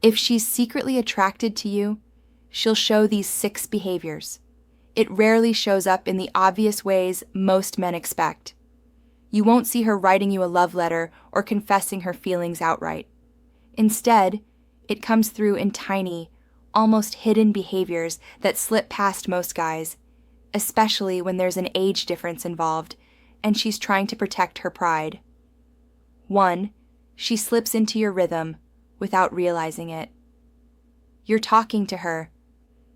If she's secretly attracted to you, she'll show these 6 behaviors. It rarely shows up in the obvious ways most men expect. You won't see her writing you a love letter or confessing her feelings outright. Instead, it comes through in tiny, almost hidden behaviors that slip past most guys, especially when there's an age difference involved and she's trying to protect her pride. 1. She slips into your rhythm without realizing it. You're talking to her,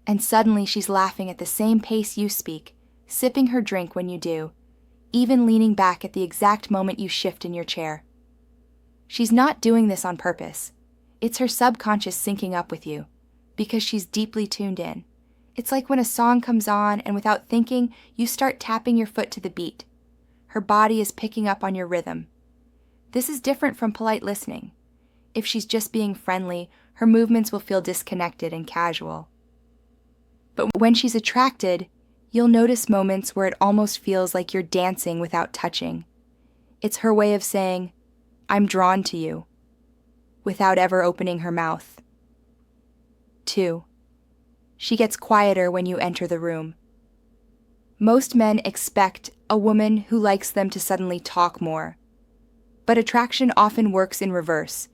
and suddenly she's laughing at the same pace you speak, sipping her drink when you do, even leaning back at the exact moment you shift in your chair. She's not doing this on purpose. It's her subconscious syncing up with you, because she's deeply tuned in. It's like when a song comes on and without thinking, you start tapping your foot to the beat. Her body is picking up on your rhythm. This is different from polite listening. If she's just being friendly, her movements will feel disconnected and casual. But when she's attracted, you'll notice moments where it almost feels like you're dancing without touching. It's her way of saying, "I'm drawn to you," without ever opening her mouth. 2. She gets quieter when you enter the room. Most men expect a woman who likes them to suddenly talk more. But attraction often works in reverse,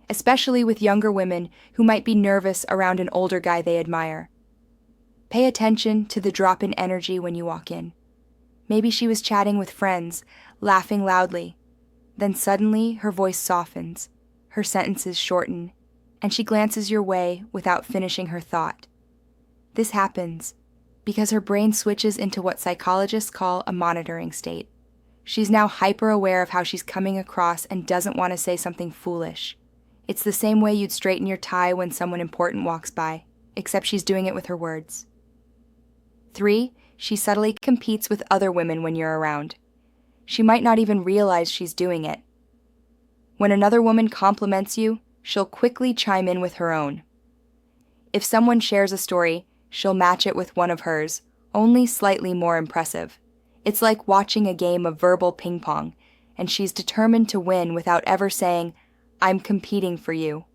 especially with younger women who might be nervous around an older guy they admire. Pay attention to the drop in energy when you walk in. Maybe she was chatting with friends, laughing loudly. Then suddenly her voice softens, her sentences shorten, and she glances your way without finishing her thought. This happens because her brain switches into what psychologists call a monitoring state. She's now hyper-aware of how she's coming across and doesn't want to say something foolish. It's the same way you'd straighten your tie when someone important walks by, except she's doing it with her words. 3. She subtly competes with other women when you're around. She might not even realize she's doing it. When another woman compliments you, she'll quickly chime in with her own. If someone shares a story, she'll match it with one of hers, only slightly more impressive. It's like watching a game of verbal ping pong, and she's determined to win without ever saying, "I'm competing for you."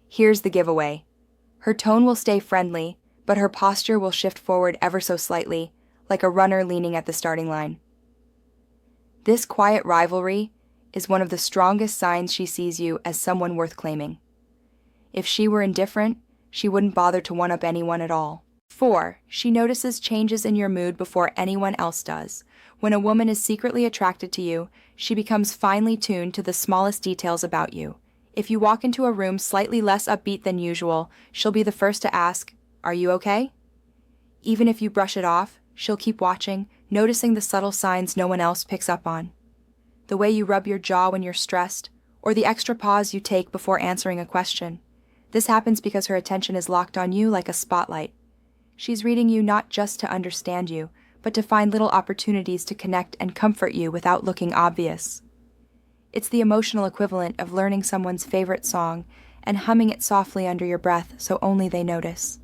Here's the giveaway. Her tone will stay friendly, but her posture will shift forward ever so slightly, like a runner leaning at the starting line. This quiet rivalry is one of the strongest signs she sees you as someone worth claiming. If she were indifferent, she wouldn't bother to one-up anyone at all. 4. She notices changes in your mood before anyone else does. When a woman is secretly attracted to you, she becomes finely tuned to the smallest details about you. If you walk into a room slightly less upbeat than usual, she'll be the first to ask, "Are you okay?" Even if you brush it off, she'll keep watching, noticing the subtle signs no one else picks up on. The way you rub your jaw when you're stressed, or the extra pause you take before answering a question. This happens because her attention is locked on you like a spotlight. She's reading you not just to understand you, but to find little opportunities to connect and comfort you without looking obvious. It's the emotional equivalent of learning someone's favorite song and humming it softly under your breath so only they notice.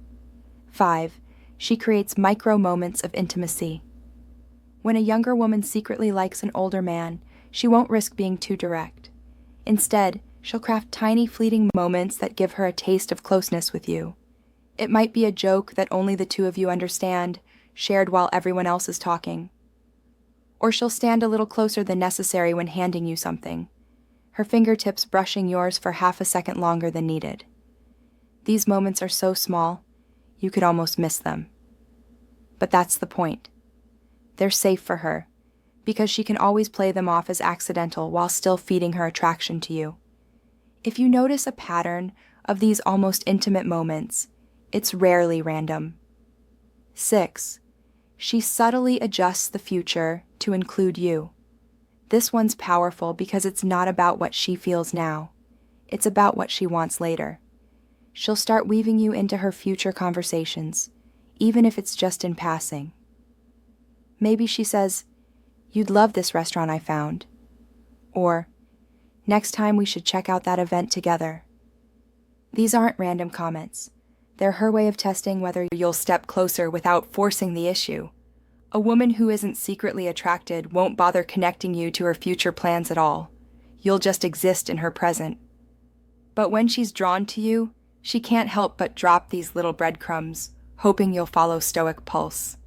5. She creates micro moments of intimacy. When a younger woman secretly likes an older man, she won't risk being too direct. Instead, she'll craft tiny fleeting moments that give her a taste of closeness with you. It might be a joke that only the two of you understand, shared while everyone else is talking. Or she'll stand a little closer than necessary when handing you something, her fingertips brushing yours for half a second longer than needed. These moments are so small, you could almost miss them. But that's the point. They're safe for her, because she can always play them off as accidental while still feeding her attraction to you. If you notice a pattern of these almost intimate moments, it's rarely random. 6. She subtly adjusts the future to include you. This one's powerful because it's not about what she feels now. It's about what she wants later. She'll start weaving you into her future conversations, even if it's just in passing. Maybe she says, "You'd love this restaurant I found." Or, "Next time we should check out that event together." These aren't random comments. They're her way of testing whether you'll step closer without forcing the issue. A woman who isn't secretly attracted won't bother connecting you to her future plans at all. You'll just exist in her present. But when she's drawn to you, She can't help but drop these little breadcrumbs, hoping you'll follow stoic pulse.